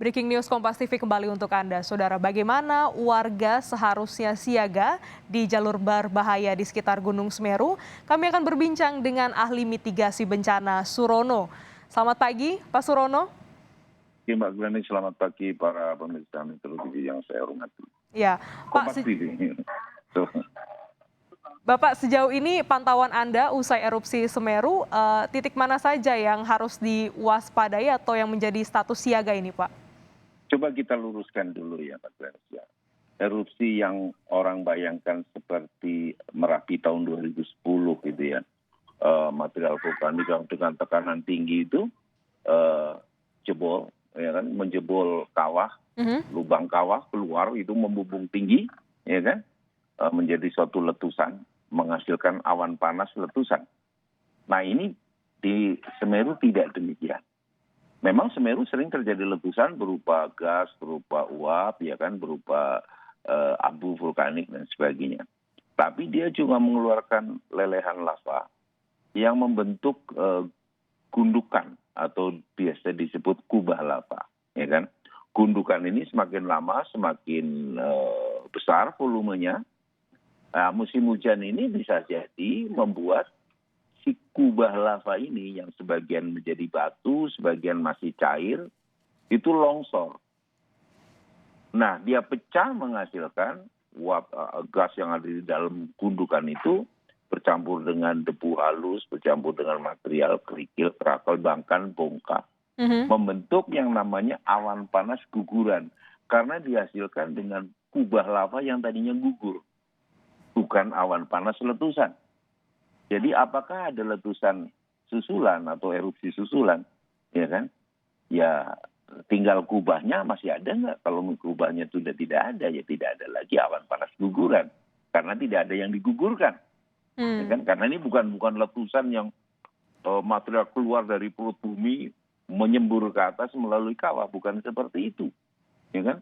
Breaking News Kompas TV kembali untuk Anda. Saudara, bagaimana warga seharusnya siaga di jalur berbahaya di sekitar Gunung Semeru? Kami akan berbincang dengan ahli mitigasi bencana Surono. Selamat pagi, Pak Surono. Ya, Mbak Glenny, selamat pagi para pemirsa Metro TV yang saya hormati. Ya, Pak, Kompas TV. So, Bapak, sejauh ini pantauan Anda usai erupsi Semeru, titik mana saja yang harus diwaspadai atau yang menjadi status siaga ini, Pak? coba kita luruskan dulu ya, Mbak Glenny. Ya. Erupsi yang orang bayangkan seperti Merapi tahun 2010 gitu ya. Material vulkanik yang dengan tekanan tinggi itu jebol, ya kan, menjebol kawah, lubang kawah keluar itu membubung tinggi, ya kan, menjadi suatu letusan, menghasilkan awan panas letusan. Nah ini di Semeru tidak demikian. Memang Semeru sering terjadi letusan berupa gas, berupa uap, ya kan, berupa abu vulkanik dan sebagainya. Tapi dia juga mengeluarkan lelehan lava yang membentuk gundukan atau biasa disebut kubah lava, ya kan. Gundukan ini semakin lama semakin besar volumenya. Nah, musim hujan ini bisa jadi membuat si kubah lava ini yang sebagian menjadi batu, sebagian masih cair, itu longsor. Nah, dia pecah menghasilkan uap gas yang ada di dalam gundukan itu bercampur dengan debu halus, bercampur dengan material kerikil, krakal, bahkan bongkar. Membentuk yang namanya awan panas guguran. Karena dihasilkan dengan kubah lava yang tadinya gugur. Bukan awan panas letusan. Jadi apakah ada letusan susulan atau erupsi susulan? Ya kan? Ya tinggal kubahnya masih ada nggak? Kalau kubahnya sudah tidak ada, ya tidak ada lagi awan panas guguran. Karena tidak ada yang digugurkan. Ya kan? Karena ini bukan letusan yang material keluar dari perut bumi menyembur ke atas melalui kawah, bukan seperti itu, ya kan?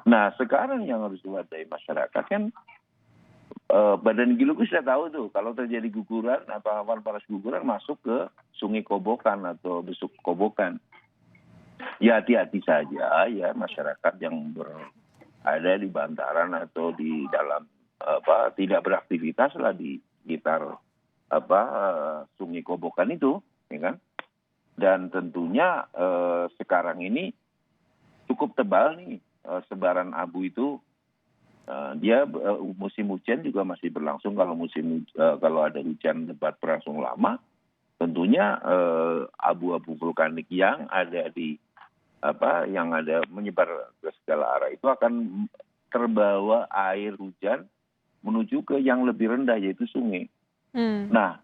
Nah sekarang yang harus diwaspadai masyarakat kan Badan Geologi sudah tahu tuh kalau terjadi guguran atau awan panas guguran masuk ke Sungai Kobokan atau Besuk Kobokan. Ya hati-hati saja ya masyarakat yang berada di bantaran atau di dalam tidak beraktivitas lah di sekitar Sungai Kobokan itu, ya kan? Dan tentunya sekarang ini cukup tebal nih sebaran abu itu. Dia musim hujan juga masih berlangsung. Kalau ada hujan lebat berlangsung lama, tentunya abu-abu vulkanik yang ada menyebar ke segala arah itu akan terbawa air hujan menuju ke yang lebih rendah yaitu sungai. Nah,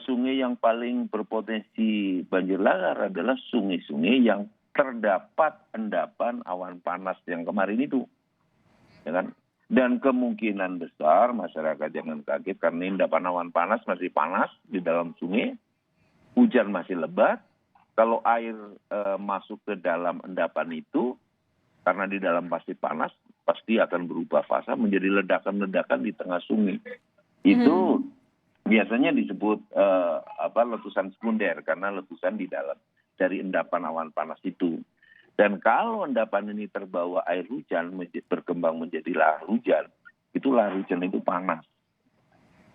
sungai yang paling berpotensi banjir lahar adalah sungai-sungai yang terdapat endapan awan panas yang kemarin itu. Ya kan? Dan kemungkinan besar masyarakat jangan kaget karena endapan awan panas masih panas di dalam sungai, hujan masih lebat. Kalau air masuk ke dalam endapan itu, karena di dalam pasti panas, pasti akan berubah fasa menjadi ledakan-ledakan di tengah sungai. Itu biasanya disebut letusan sekunder karena letusan di dalam dari endapan awan panas itu. Dan kalau endapan ini terbawa air hujan, berkembang menjadi lahar hujan, itu lahar hujan itu panas.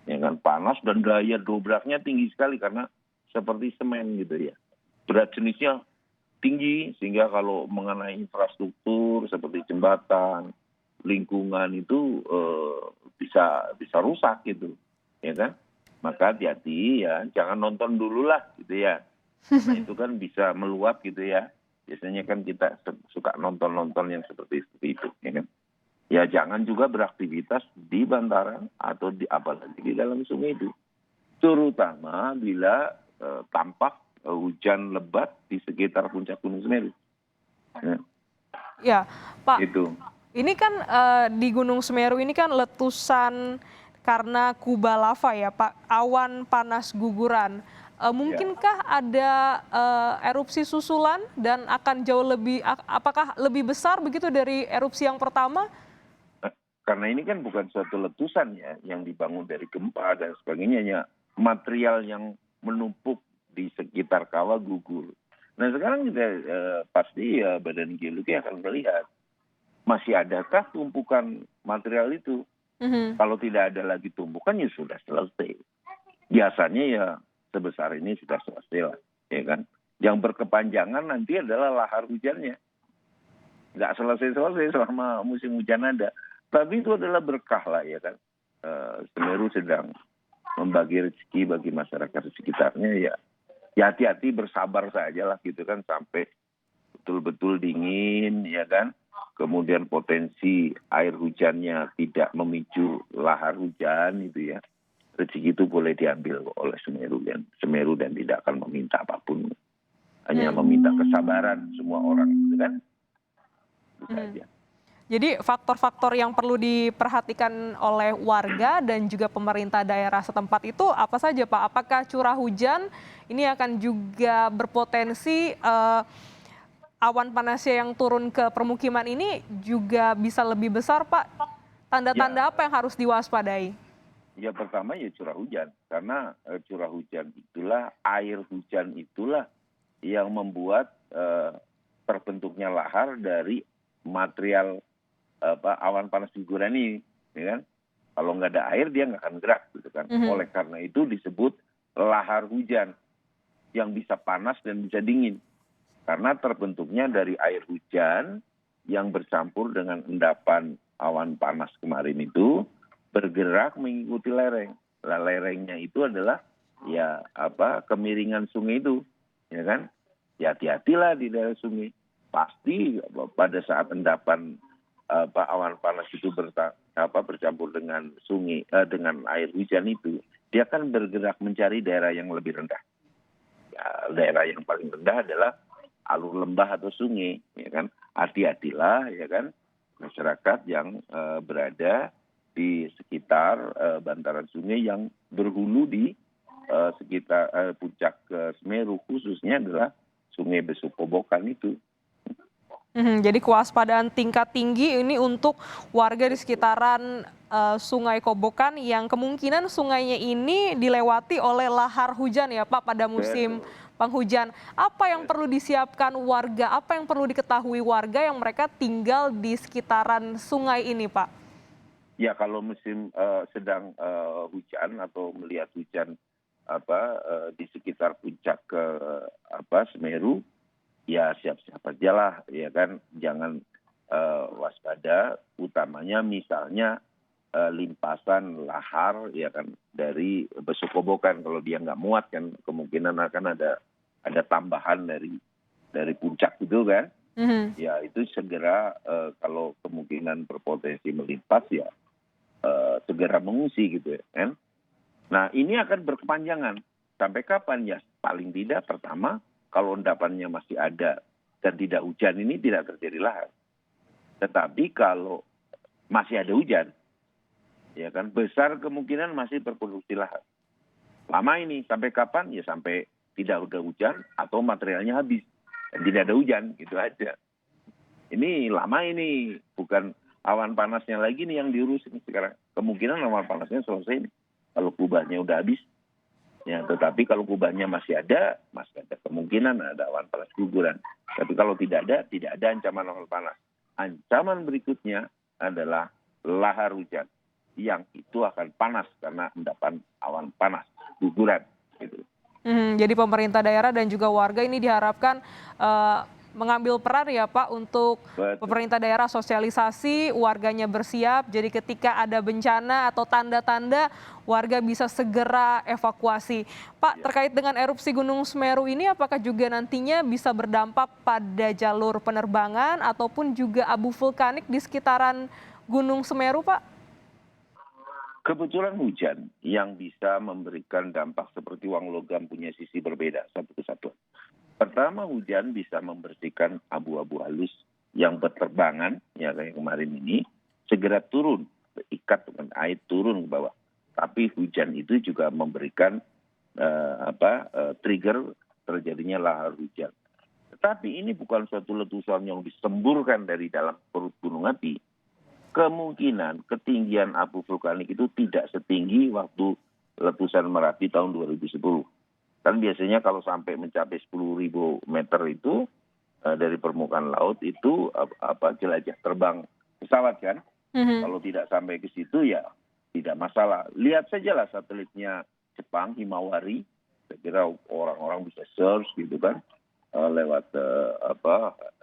Ya kan, panas dan daya dobraknya tinggi sekali karena seperti semen gitu ya. Berat jenisnya tinggi sehingga kalau mengenai infrastruktur seperti jembatan, lingkungan itu bisa rusak gitu. Ya kan? Maka hati-hati ya, jangan nonton dulu lah gitu ya. Nah itu kan bisa meluap gitu ya. Biasanya kan kita suka nonton-nonton yang seperti itu, ya kan? Ya jangan juga beraktivitas di bantaran atau apalagi di dalam sungai itu. Terutama bila tampak hujan lebat di sekitar puncak Gunung Semeru. Ya, Pak. Itu. Ini kan di Gunung Semeru ini kan letusan karena kubah lava ya, Pak. Awan panas guguran. Mungkinkah ada erupsi susulan dan akan jauh lebih, apakah lebih besar begitu dari erupsi yang pertama? Karena ini kan bukan suatu letusan ya, yang dibangun dari gempa dan sebagainya. Material yang menumpuk di sekitar kawah gugur. Nah sekarang kita pasti ya Badan Geologi akan melihat masih adakah tumpukan material itu. Mhm. Kalau tidak ada lagi tumpukan ya sudah selesai. Biasanya ya sebesar ini sudah selesai lah, ya kan. Yang berkepanjangan nanti adalah lahar hujannya. Nggak selesai-selesai selama musim hujan ada. Tapi itu adalah berkah lah, ya kan. Semeru sedang membagi rezeki bagi masyarakat di sekitarnya, ya hati-hati, bersabar saja lah gitu kan, sampai betul-betul dingin, ya kan. Kemudian potensi air hujannya tidak memicu lahar hujan itu ya. Rezeki itu boleh diambil oleh Semeru dan tidak akan meminta apapun. Hanya meminta kesabaran semua orang gitu kan. Itu saja. Jadi faktor-faktor yang perlu diperhatikan oleh warga dan juga pemerintah daerah setempat itu apa saja, Pak? Apakah curah hujan ini akan juga berpotensi awan panasnya yang turun ke permukiman ini juga bisa lebih besar, Pak? Tanda-tanda Ya, apa yang harus diwaspadai? ya pertama ya curah hujan. Karena curah hujan itulah, air hujan itulah yang membuat terbentuknya lahar dari material awan panas guguran ini, ya kan? Kalau nggak ada air dia nggak akan gerak, gitu kan. Oleh karena itu disebut lahar hujan yang bisa panas dan bisa dingin, karena terbentuknya dari air hujan yang bercampur dengan endapan awan panas kemarin itu bergerak mengikuti lereng. Nah, lerengnya itu adalah ya kemiringan sungai itu, ya kan? Ya hati-hatilah di daerah sungai. Pasti pada saat endapan awan panas itu bercampur dengan sungai dengan air hujan itu, dia akan bergerak mencari daerah yang lebih rendah. Ya, daerah yang paling rendah adalah alur lembah atau sungai, ya kan. Hati-hatilah, ya kan, masyarakat yang berada di sekitar bantaran sungai yang berhulu di sekitar puncak Semeru, khususnya adalah Sungai Besukobokan itu. Jadi kewaspadaan tingkat tinggi ini untuk warga di sekitaran Sungai Kobokan yang kemungkinan sungainya ini dilewati oleh lahar hujan ya Pak pada musim Betul. penghujan. Apa yang perlu disiapkan warga, apa yang perlu diketahui warga yang mereka tinggal di sekitaran sungai ini Pak? Ya kalau musim sedang hujan atau melihat hujan di sekitar puncak Semeru, ya siap-siap aja lah, ya kan. Jangan waspada, utamanya misalnya limpasan lahar, ya kan, dari Besukobokan. Kalau dia nggak muat kan kemungkinan akan ada tambahan dari puncak itu kan. Ya itu segera kalau kemungkinan berpotensi melimpas ya segera mengungsi gitu ya kan. Nah ini akan berkepanjangan sampai kapan ya? Paling tidak pertama kalau endapannya masih ada dan tidak hujan ini tidak terjadi lahar. Tetapi kalau masih ada hujan, ya kan, besar kemungkinan masih berproduksi lahar. Lama ini sampai kapan? Ya sampai tidak ada hujan atau materialnya habis dan tidak ada hujan, gitu aja. Ini lama ini, bukan awan panasnya lagi nih yang diurus ini sekarang. Kemungkinan awan panasnya selesai nih kalau kubahnya udah habis. Ya, tetapi kalau kubahnya masih ada kemungkinan ada awan panas guguran. Tapi kalau tidak ada ancaman awan panas. Ancaman berikutnya adalah lahar hujan yang itu akan panas karena endapan awan panas guguran. Gitu. Jadi pemerintah daerah dan juga warga ini diharapkan mengambil peran ya Pak untuk Betul. pemerintah daerah sosialisasi, warganya bersiap. Jadi ketika ada bencana atau tanda-tanda warga bisa segera evakuasi. Pak, terkait dengan erupsi Gunung Semeru ini apakah juga nantinya bisa berdampak pada jalur penerbangan ataupun juga abu vulkanik di sekitaran Gunung Semeru, Pak? Kebetulan hujan yang bisa memberikan dampak seperti uang logam punya sisi berbeda satu kesatuan. Pertama, hujan bisa membersihkan abu-abu halus yang berterbangan, ya kayak kemarin ini, segera turun, terikat dengan air turun ke bawah. Tapi hujan itu juga memberikan trigger terjadinya lahar hujan. Tetapi ini bukan suatu letusan yang disemburkan dari dalam perut gunung api. Kemungkinan ketinggian abu vulkanik itu tidak setinggi waktu letusan Merapi tahun 2010. Kan biasanya kalau sampai mencapai 10.000 meter itu dari permukaan laut itu jelajah terbang pesawat kan. Kalau tidak sampai ke situ ya tidak masalah. Lihat sajalah satelitnya Jepang, Himawari. Saya kira orang-orang bisa search gitu kan lewat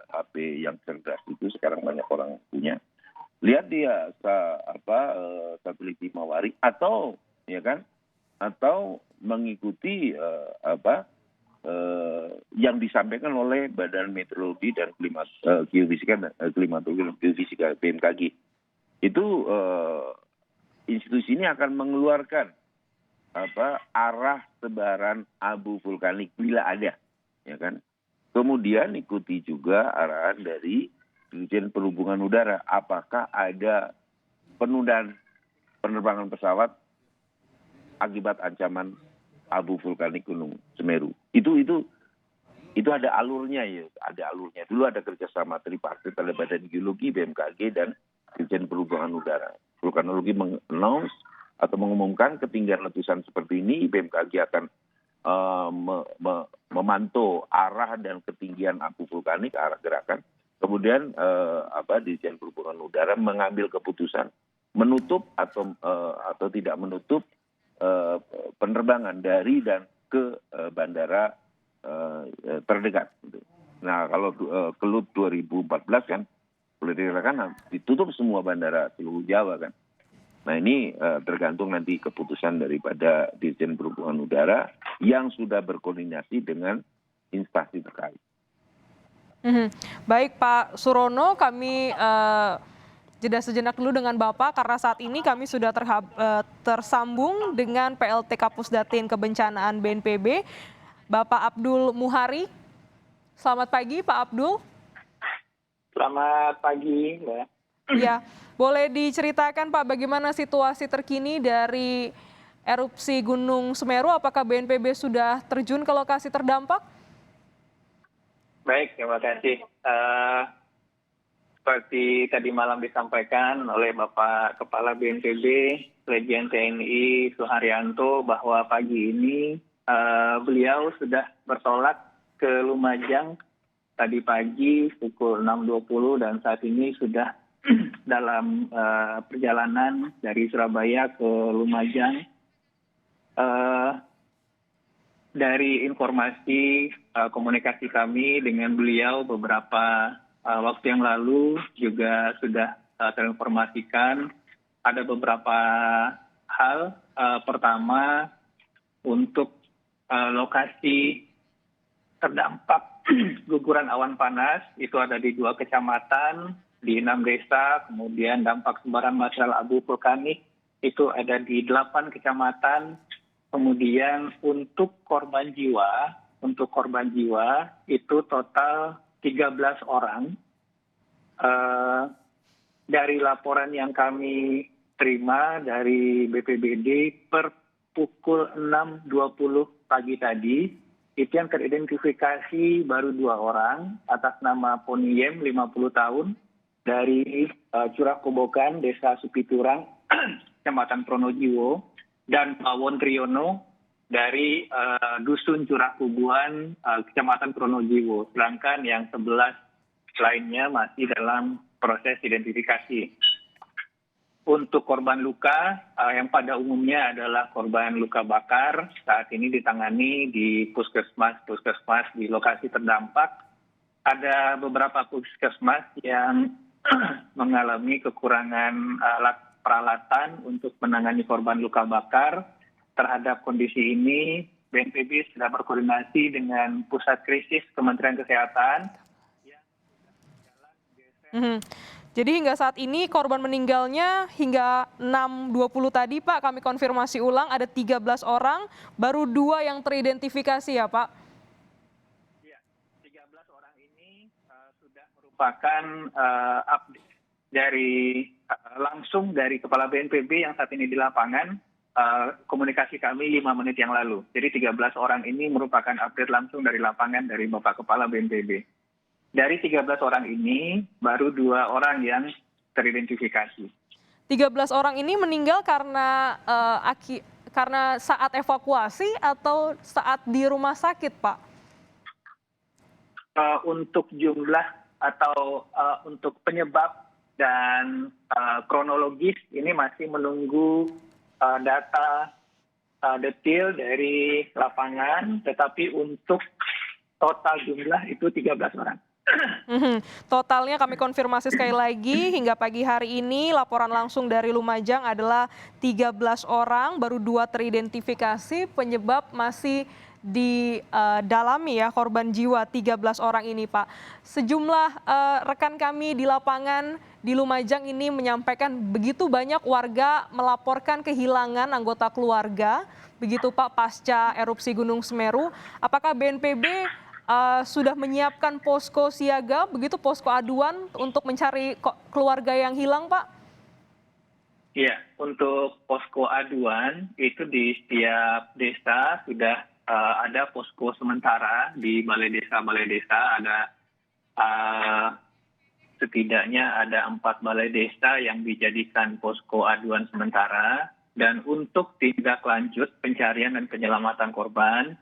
HP yang cerdas itu sekarang banyak orang punya. Lihat dia satelit Himawari atau ya kan atau mengikuti yang disampaikan oleh Badan Meteorologi dan Geofisika BMKG. Itu institusi ini akan mengeluarkan arah sebaran abu vulkanik bila ada, ya kan. Kemudian ikuti juga arahan dari Dirjen Perhubungan Udara, apakah ada penundaan penerbangan pesawat akibat ancaman abu vulkanik Gunung Semeru. Itu ada alurnya ya, ada alurnya. Dulu ada kerjasama tripartit oleh Badan Geologi, BMKG dan Dirjen Perhubungan Udara. Vulkanologi mengannounce atau mengumumkan ketinggian letusan seperti ini, BMKG akan memantau arah dan ketinggian abu vulkanik, arah gerakan. Kemudian Dirjen Perhubungan Udara mengambil keputusan menutup atau tidak menutup penerbangan dari dan ke bandara terdekat. Nah, kalau kelut 2014 kan boleh dikatakan ditutup semua bandara seluruh Jawa kan. Nah, ini tergantung nanti keputusan daripada Dirjen Perhubungan Udara yang sudah berkoordinasi dengan instansi terkait. Baik Pak Surono, kami jeda sejenak dulu dengan Bapak karena saat ini kami sudah tersambung dengan PLT Kapusdatin Kebencanaan BNPB, Bapak Abdul Muhari. Selamat pagi Pak Abdul. Selamat pagi Mbak. Ya, boleh diceritakan Pak bagaimana situasi terkini dari erupsi Gunung Semeru? Apakah BNPB sudah terjun ke lokasi terdampak? Baik, terima kasih. Seperti tadi malam disampaikan oleh Bapak Kepala BNPB, Lejen TNI Suharyanto, bahwa pagi ini beliau sudah bertolak ke Lumajang tadi pagi pukul 6.20 dan saat ini sudah dalam perjalanan dari Surabaya ke Lumajang. Dari informasi komunikasi kami dengan beliau beberapa waktu yang lalu juga sudah terinformasikan ada beberapa hal. Pertama, untuk lokasi terdampak guguran awan panas itu ada di 2 kecamatan, di 6 desa, kemudian dampak sebaran material abu vulkanik itu ada di 8 kecamatan. Kemudian untuk korban jiwa itu total 13 orang. Dari laporan yang kami terima dari BPBD per pukul 6.20 pagi tadi, itu yang teridentifikasi baru 2 orang atas nama Poniem 50 tahun dari Curah Kobokan, Desa Supiturang, Kecamatan Pronojiwo, dan Pawon Triyono dari Dusun Curah Kubuan, Kecamatan Pronojiwo. Sedangkan yang 11 lainnya masih dalam proses identifikasi. Untuk korban luka, yang pada umumnya adalah korban luka bakar, saat ini ditangani di puskesmas di lokasi terdampak. Ada beberapa puskesmas yang mengalami kekurangan alat peralatan untuk menangani korban luka bakar. Terhadap kondisi ini, BNPB sudah berkoordinasi dengan Pusat Krisis Kementerian Kesehatan. Jadi hingga saat ini korban meninggalnya hingga 6.20 tadi Pak, kami konfirmasi ulang ada 13 orang, baru 2 yang teridentifikasi ya Pak? Ya, 13 orang ini sudah merupakan update langsung dari Kepala BNPB yang saat ini di lapangan, komunikasi kami 5 menit yang lalu. Jadi 13 orang ini merupakan update langsung dari lapangan dari Bapak Kepala BNPB. Dari 13 orang ini, baru 2 orang yang teridentifikasi. 13 orang ini meninggal karena karena saat evakuasi atau saat di rumah sakit, Pak? Untuk jumlah atau untuk penyebab dan kronologis ini masih menunggu data detail dari lapangan, tetapi untuk total jumlah itu 13 orang. Totalnya kami konfirmasi sekali lagi, hingga pagi hari ini laporan langsung dari Lumajang adalah 13 orang, baru 2 teridentifikasi, penyebab masih didalami ya, korban jiwa 13 orang ini, Pak. Sejumlah rekan kami di lapangan di Lumajang ini menyampaikan begitu banyak warga melaporkan kehilangan anggota keluarga, begitu Pak, pasca erupsi Gunung Semeru. Apakah BNPB sudah menyiapkan posko siaga, begitu posko aduan untuk mencari keluarga yang hilang, Pak? Iya, untuk posko aduan itu di setiap desa sudah ada posko sementara di balai desa ada setidaknya ada 4 balai desa yang dijadikan posko aduan sementara, dan untuk tindak lanjut pencarian dan penyelamatan korban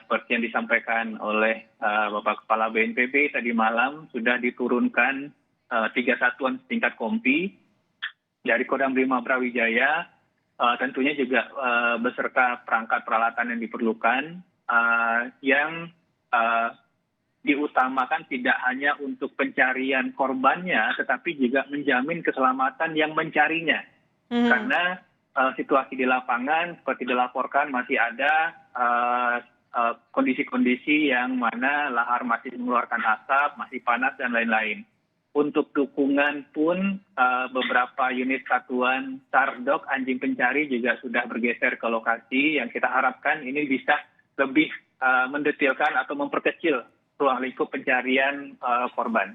seperti yang disampaikan oleh Bapak Kepala BNPB tadi malam, sudah diturunkan 3 satuan setingkat kompi dari Kodam 5 Brawijaya, tentunya juga beserta perangkat peralatan yang diperlukan, yang diutamakan tidak hanya untuk pencarian korbannya, tetapi juga menjamin keselamatan yang mencarinya. Karena situasi di lapangan seperti dilaporkan masih ada kondisi-kondisi yang mana lahar masih mengeluarkan asap, masih panas dan lain-lain. Untuk dukungan pun beberapa unit satuan SARDOK anjing pencari juga sudah bergeser ke lokasi, yang kita harapkan ini bisa lebih mendetailkan atau memperkecil ruang lingkup pencarian korban.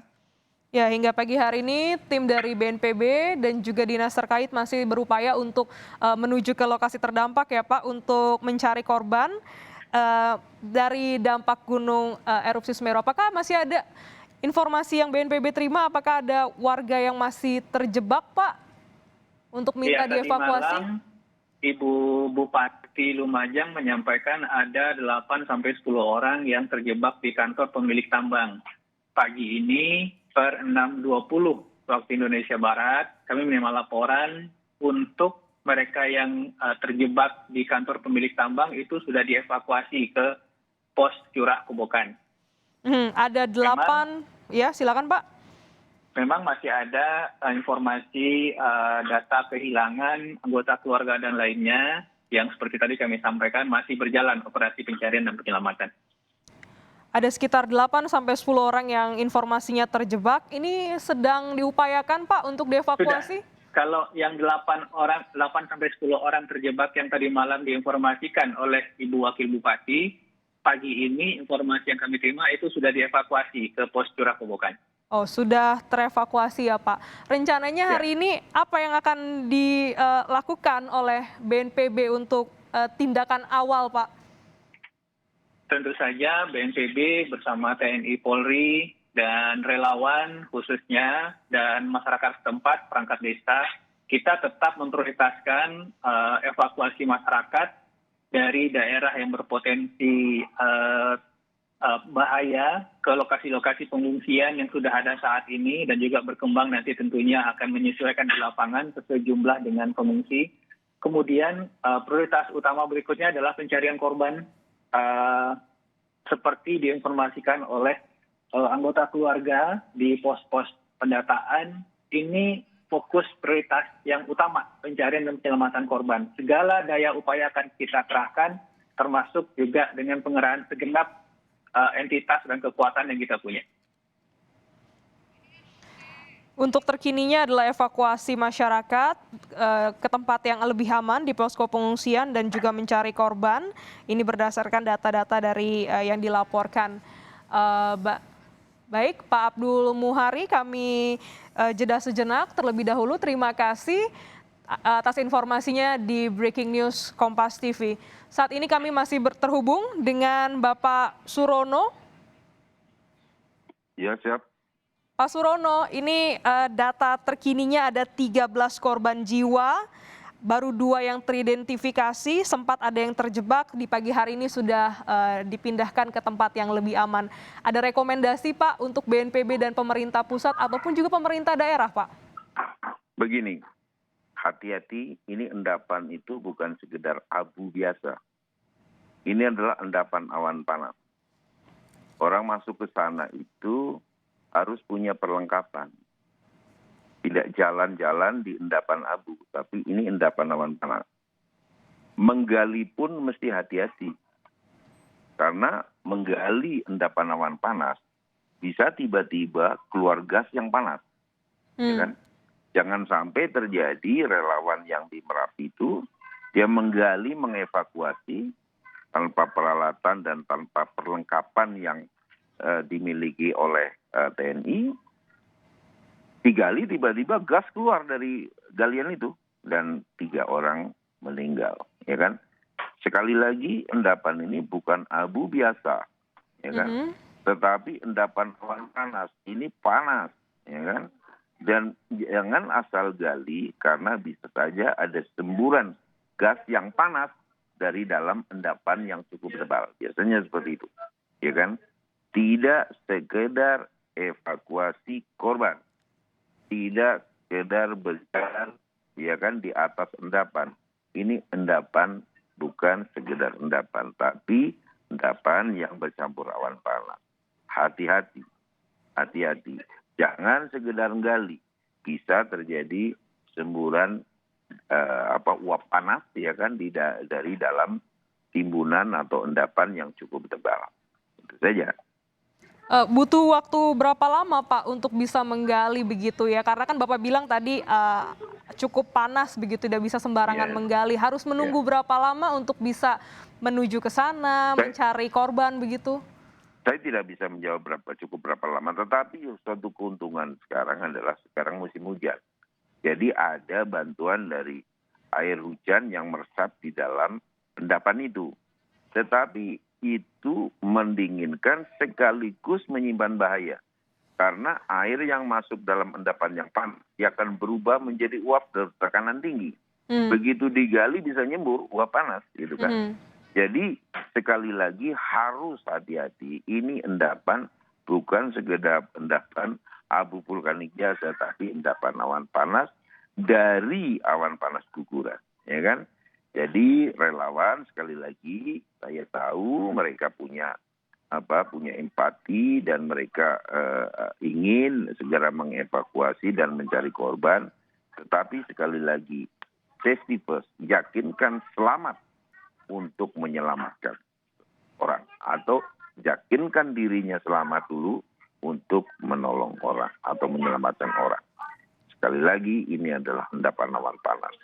Ya, hingga pagi hari ini tim dari BNPB dan juga dinas terkait masih berupaya untuk menuju ke lokasi terdampak ya, Pak, untuk mencari korban dari dampak gunung erupsi Semeru. Apakah masih ada informasi yang BNPB terima, apakah ada warga yang masih terjebak, Pak, untuk minta dievakuasi? Tadi malam Ibu Bupati Lumajang menyampaikan ada 8 sampai 10 orang yang terjebak di kantor pemilik tambang. Pagi ini per 6.20 waktu Indonesia Barat, kami menerima laporan untuk mereka yang terjebak di kantor pemilik tambang itu sudah dievakuasi ke pos Curah Kobokan. Ada 8, ya silakan Pak. Memang masih ada informasi data kehilangan anggota keluarga dan lainnya yang seperti tadi kami sampaikan masih berjalan operasi pencarian dan penyelamatan. Ada sekitar 8 sampai 10 orang yang informasinya terjebak. Ini sedang diupayakan, Pak, untuk dievakuasi? Sudah. Kalau yang 8 sampai 10 orang terjebak yang tadi malam diinformasikan oleh Ibu Wakil Bupati, pagi ini informasi yang kami terima itu sudah dievakuasi ke pos Curah Kobokan. Oh, sudah terevakuasi ya, Pak. Rencananya hari ini apa yang akan dilakukan oleh BNPB untuk tindakan awal, Pak? Tentu saja BNPB bersama TNI Polri dan relawan khususnya dan masyarakat setempat, perangkat desa, kita tetap memprioritaskan evakuasi masyarakat dari daerah yang berpotensi bahaya ke lokasi-lokasi pengungsian yang sudah ada saat ini dan juga berkembang nanti tentunya akan menyesuaikan di lapangan sesuai jumlah dengan pengungsi. Kemudian prioritas utama berikutnya adalah pencarian korban seperti diinformasikan oleh anggota keluarga di pos-pos pendataan. Ini fokus prioritas yang utama pencarian dan penyelamatan korban. Segala daya upaya akan kita kerahkan termasuk juga dengan pengerahan segenap entitas dan kekuatan yang kita punya. Untuk terkininya adalah evakuasi masyarakat ke tempat yang lebih aman di posko pengungsian dan juga mencari korban. Ini berdasarkan data-data dari yang dilaporkan. Baik, Pak Abdul Muhari, kami jeda sejenak terlebih dahulu. Terima kasih atas informasinya di Breaking News Kompas TV. Saat ini kami masih terhubung dengan Bapak Surono. Ya, siap. Pak Surono, ini data terkininya ada 13 korban jiwa. baru 2 yang teridentifikasi, sempat ada yang terjebak, di pagi hari ini sudah dipindahkan ke tempat yang lebih aman. Ada rekomendasi Pak untuk BNPB dan pemerintah pusat ataupun juga pemerintah daerah Pak? Begini, hati-hati, ini endapan itu bukan sekedar abu biasa. Ini adalah endapan awan panas. Orang masuk ke sana itu harus punya perlengkapan. Tidak jalan-jalan di endapan abu, tapi ini endapan awan panas. Menggali pun mesti hati-hati. Karena menggali endapan awan panas, bisa tiba-tiba keluar gas yang panas. Ya kan? Jangan sampai terjadi relawan yang di Merapi itu, dia menggali, mengevakuasi, tanpa peralatan dan tanpa perlengkapan yang dimiliki oleh TNI, digali tiba-tiba gas keluar dari galian itu dan 3 orang meninggal, ya kan? Sekali lagi endapan ini bukan abu biasa, ya kan? Tetapi endapan awan panas ini panas, ya kan? Dan jangan asal gali karena bisa saja ada semburan gas yang panas dari dalam endapan yang cukup tebal. Biasanya seperti itu, ya kan? Tidak sekedar evakuasi korban. Tidak sekedar berjalan, ya kan, di atas endapan. Ini endapan bukan sekedar endapan, tapi endapan yang bercampur awan panas. Hati-hati, hati-hati. Jangan sekedar gali, bisa terjadi semburan uap panas, ya kan, dari dalam timbunan atau endapan yang cukup tebal. Itu saja. Butuh waktu berapa lama Pak untuk bisa menggali begitu ya? Karena kan Bapak bilang tadi cukup panas begitu, tidak bisa sembarangan menggali. Harus menunggu berapa lama untuk bisa menuju ke sana, mencari korban begitu? Saya tidak bisa menjawab berapa lama, tetapi suatu keuntungan sekarang adalah sekarang musim hujan. Jadi ada bantuan dari air hujan yang meresap di dalam endapan itu. Tetapi itu mendinginkan sekaligus menyimpan bahaya. Karena air yang masuk dalam endapan yang panas dia akan berubah menjadi uap bertekanan tinggi. Begitu digali bisa nyembur uap panas, gitu kan. Jadi sekali lagi harus hati-hati. Ini endapan bukan sekedar endapan abu vulkanik biasa, tapi endapan awan panas dari awan panas guguran, ya kan? Jadi relawan sekali lagi saya tahu mereka punya empati dan mereka ingin segera mengevakuasi dan mencari korban. Tetapi sekali lagi safety first, yakinkan selamat untuk menyelamatkan orang atau yakinkan dirinya selamat dulu untuk menolong orang atau menyelamatkan orang. Sekali lagi ini adalah endapan awan panas.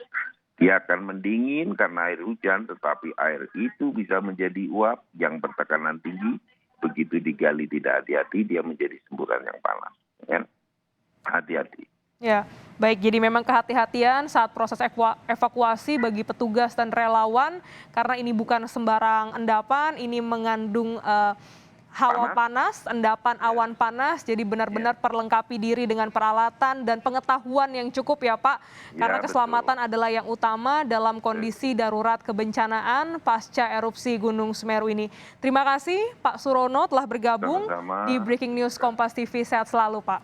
Dia akan mendingin karena air hujan, tetapi air itu bisa menjadi uap yang bertekanan tinggi. Begitu digali tidak hati-hati, dia menjadi semburan yang panas. Ya? Hati-hati. Ya, baik. Jadi memang kehati-hatian saat proses evakuasi bagi petugas dan relawan, karena ini bukan sembarang endapan, ini mengandung hawa panas, endapan awan panas, jadi benar-benar perlengkapi diri dengan peralatan dan pengetahuan yang cukup ya Pak, karena keselamatan adalah yang utama dalam kondisi darurat kebencanaan pasca erupsi Gunung Semeru ini. Terima kasih Pak Surono telah bergabung di Breaking News Kompas TV, sehat selalu Pak.